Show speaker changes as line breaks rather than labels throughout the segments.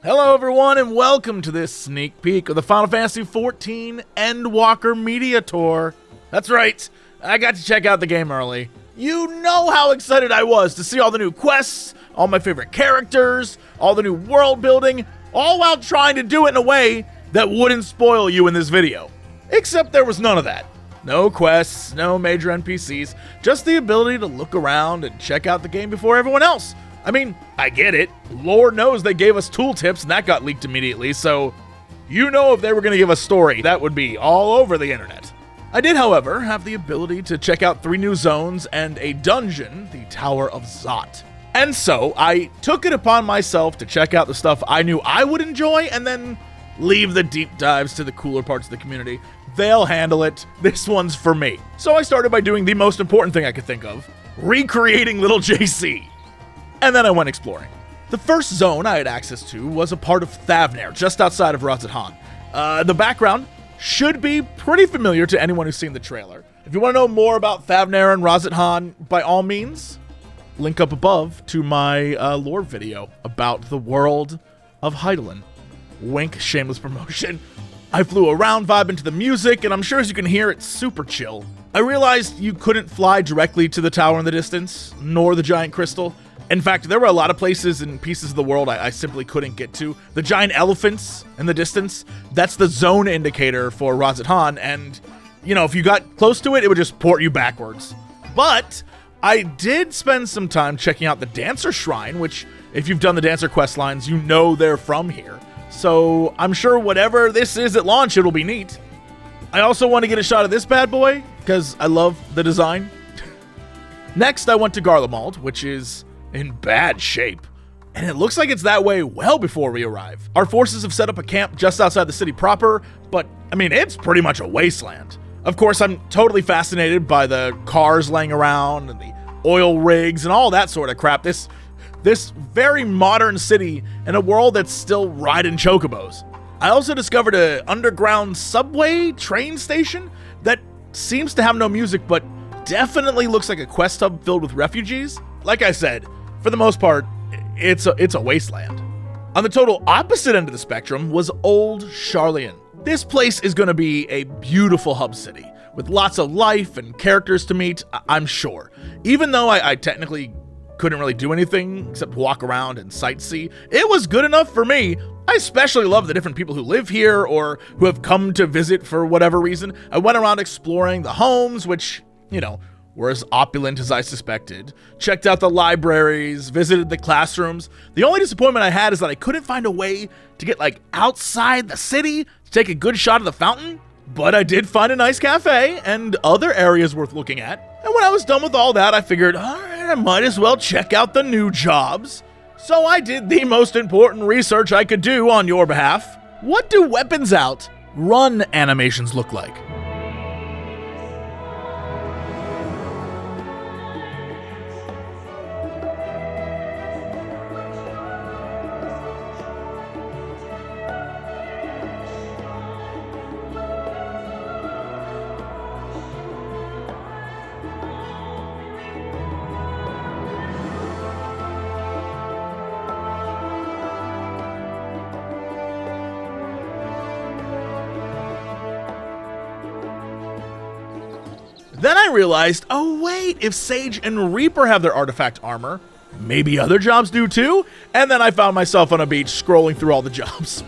Hello everyone and welcome to this sneak peek of the Final Fantasy XIV Endwalker Media Tour. That's right, I got to check out the game early. You know how excited I was to see all the new quests, all my favorite characters, all the new world building, all while trying to do it in a way that wouldn't spoil you in this video. Except there was none of that. No quests, no major NPCs, just the ability to look around and check out the game before everyone else. I mean, I get it. Lord knows they gave us tooltips and that got leaked immediately, so you know if they were going to give us story, that would be all over the internet. I did, however, have the ability to check out 3 new zones and a dungeon, the Tower of Zot. And so, I took it upon myself to check out the stuff I knew I would enjoy and then leave the deep dives to the cooler parts of the community. They'll handle it. This one's for me. So I started by doing the most important thing I could think of, recreating little JC. And then I went exploring. The first zone I had access to was a part of Thavnare, just outside of Razathan. The background should be pretty familiar to anyone who's seen the trailer. If you want to know more about Thavnare and Razathan, by all means, link up above to my lore video about the world of Hydaelyn. Wink, shameless promotion. I flew around vibing to the music, and I'm sure as you can hear, it's super chill. I realized you couldn't fly directly to the tower in the distance, nor the giant crystal. In fact, there were a lot of places and pieces of the world I simply couldn't get to. The giant elephants in the distance, that's the zone indicator for Razathan, and, you know, if you got close to it, it would just port you backwards. But I did spend some time checking out the Dancer Shrine, which, if you've done the Dancer quest lines, you know they're from here. So I'm sure whatever this is at launch, it'll be neat. I also want to get a shot of this bad boy, because I love the design. Next, I went to Garlamald, which is in bad shape, and it looks like it's that way well before we arrive. Our forces have set up a camp just outside the city proper, but I mean, it's pretty much a wasteland. Of course, I'm totally fascinated by the cars laying around and the oil rigs and all that sort of crap. This very modern city in a world that's still riding chocobos. I also discovered an underground subway train station that seems to have no music, but definitely looks like a quest hub filled with refugees. Like I said, for the most part, it's a wasteland. On the total opposite end of the spectrum was Old Sharlayan. This place is going to be a beautiful hub city with lots of life and characters to meet, I'm sure. Even though I technically couldn't really do anything except walk around and sightsee, it was good enough for me. I especially love the different people who live here or who have come to visit for whatever reason. I went around exploring the homes, which, you know, were as opulent as I suspected, checked out the libraries, visited the classrooms. The only disappointment I had is that I couldn't find a way to get outside the city to take a good shot of the fountain, but I did find a nice cafe and other areas worth looking at. And when I was done with all that, I figured, all right, I might as well check out the new jobs. So I did the most important research I could do on your behalf. What do weapons out run animations look like? Then I realized, oh wait, if Sage and Reaper have their artifact armor, maybe other jobs do too? And then I found myself on a beach scrolling through all the jobs.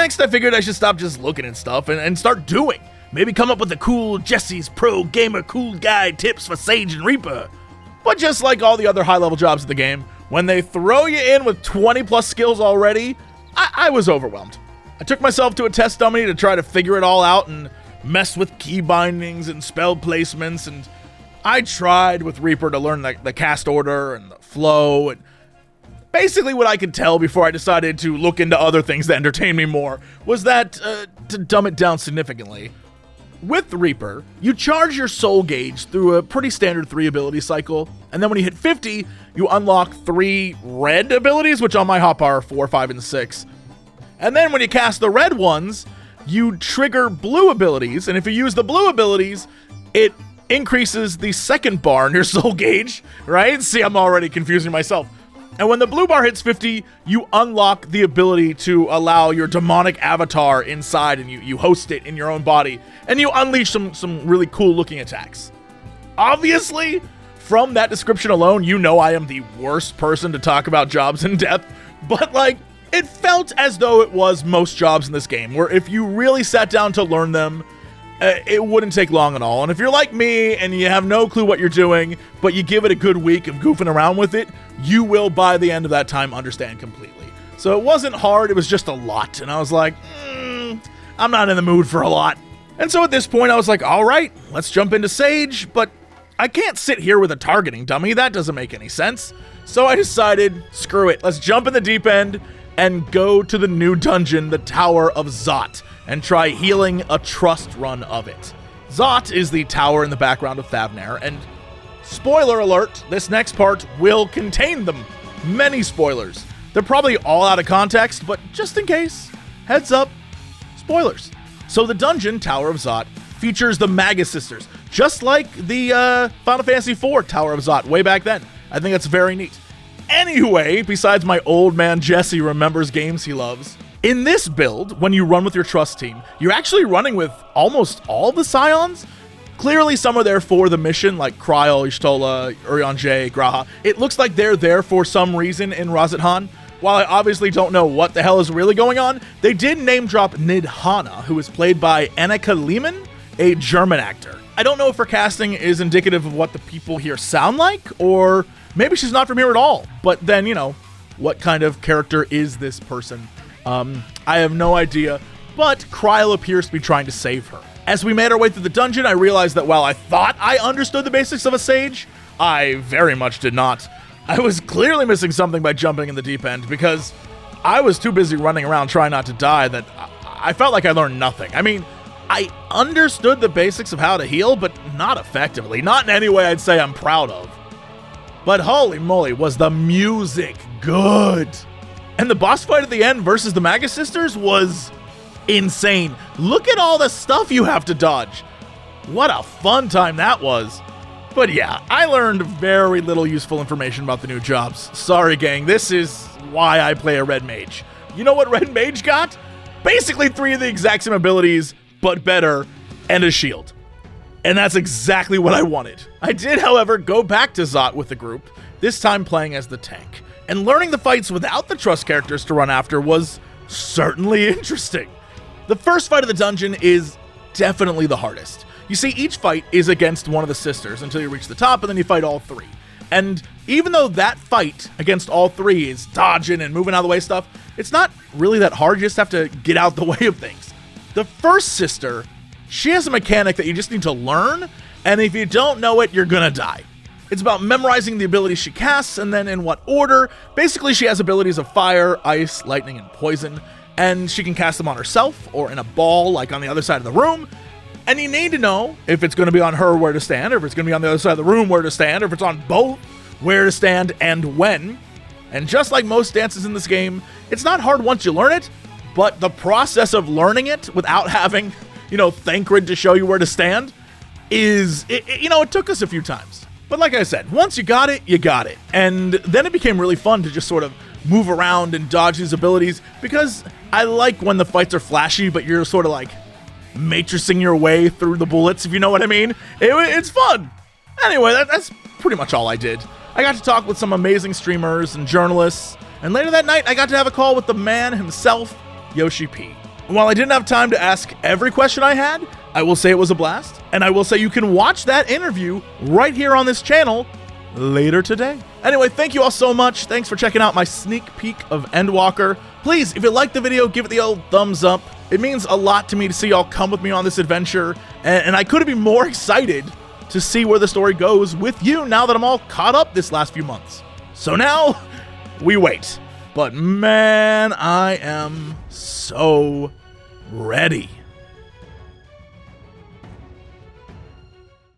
Next, I figured I should stop just looking at stuff and start doing. Maybe come up with the cool Jesse's Pro Gamer Cool Guide tips for Sage and Reaper. But just like all the other high-level jobs in the game, when they throw you in with 20 plus skills already, I was overwhelmed. I took myself to a test dummy to try to figure it all out and mess with key bindings and spell placements, and I tried with Reaper to learn the cast order and the flow, and basically what I could tell before I decided to look into other things that entertain me more was that, to dumb it down significantly, with Reaper, you charge your soul gauge through a pretty standard 3 ability cycle, and then when you hit 50, you unlock 3 red abilities, which on my hop are 4, 5, and 6. And then when you cast the red ones, you trigger blue abilities, and if you use the blue abilities, it increases the second bar in your soul gauge, right? See, I'm already confusing myself. And when the blue bar hits 50, you unlock the ability to allow your demonic avatar inside, and you host it in your own body, and you unleash some really cool looking attacks. Obviously, from that description alone, you know I am the worst person to talk about jobs in depth, but like, it felt as though it was most jobs in this game, where if you really sat down to learn them, it wouldn't take long at all. And if you're like me and you have no clue what you're doing, but you give it a good week of goofing around with it, you will, by the end of that time, understand completely. So it wasn't hard, it was just a lot. And I was like, I'm not in the mood for a lot. And so at this point, I was like, all right, let's jump into Sage, but I can't sit here with a targeting dummy. That doesn't make any sense. So I decided, screw it, let's jump in the deep end and go to the new dungeon, the Tower of Zot, and try healing a trust run of it. Zot is the tower in the background of Thavnare, and spoiler alert, this next part will contain them. Many spoilers. They're probably all out of context, but just in case, heads up, spoilers. So the dungeon, Tower of Zot, features the Magus Sisters, just like the Final Fantasy IV Tower of Zot way back then. I think that's very neat. Anyway, besides my old man Jesse remembers games he loves, in this build, when you run with your trust team, you're actually running with almost all the Scions. Clearly, some are there for the mission, like Kryl, Y'shtola, Urianger, Graha. It looks like they're there for some reason in Razathan. While I obviously don't know what the hell is really going on, they did name drop Nidhana, who is played by Annika Lehmann, a German actor. I don't know if her casting is indicative of what the people here sound like, or maybe she's not from here at all. But then, you know, what kind of character is this person? I have no idea, but Kryl appears to be trying to save her. As we made our way through the dungeon, I realized that while I thought I understood the basics of a Sage, I very much did not. I was clearly missing something by jumping in the deep end, because I was too busy running around trying not to die that I felt like I learned nothing. I mean, I understood the basics of how to heal, but not effectively. Not in any way I'd say I'm proud of. But holy moly, was the music good. And the boss fight at the end versus the Magus Sisters was insane. Look at all the stuff you have to dodge. What a fun time that was. But yeah, I learned very little useful information about the new jobs. Sorry, gang, this is why I play a Red Mage. You know what Red Mage got? Basically 3 of the exact same abilities, but better, and a shield. And that's exactly what I wanted. I did, however, go back to Zot with the group, this time playing as the tank. And learning the fights without the trust characters to run after was certainly interesting. The first fight of the dungeon is definitely the hardest. You see, each fight is against one of the sisters until you reach the top, and then you fight all 3. And even though that fight against all 3 is dodging and moving out of the way stuff, it's not really that hard. You just have to get out the way of things. The first sister, she has a mechanic that you just need to learn, and if you don't know it, you're gonna die. It's about memorizing the abilities she casts and then in what order. Basically, she has abilities of fire, ice, lightning, and poison, and she can cast them on herself or in a ball like on the other side of the room. And you need to know if it's going to be on her where to stand, or if it's going to be on the other side of the room where to stand, or if it's on both where to stand and when. And just like most dances in this game, it's not hard once you learn it, but the process of learning it without having, Thancred to show you where to stand it took us a few times. But like I said, once you got it, you got it. And then it became really fun to just sort of move around and dodge these abilities, because I like when the fights are flashy, but you're sort of like matrixing your way through the bullets, if you know what I mean. It's fun. Anyway, that's pretty much all I did. I got to talk with some amazing streamers and journalists, and later that night, I got to have a call with the man himself, Yoshi P. While I didn't have time to ask every question I had, I will say it was a blast, and I will say you can watch that interview right here on this channel later today. Anyway, thank you all so much. Thanks for checking out my sneak peek of Endwalker. Please, if you liked the video, give it the old thumbs up. It means a lot to me to see y'all come with me on this adventure, and I couldn't be more excited to see where the story goes with you now that I'm all caught up this last few months. So now, we wait. But man, I am so ready.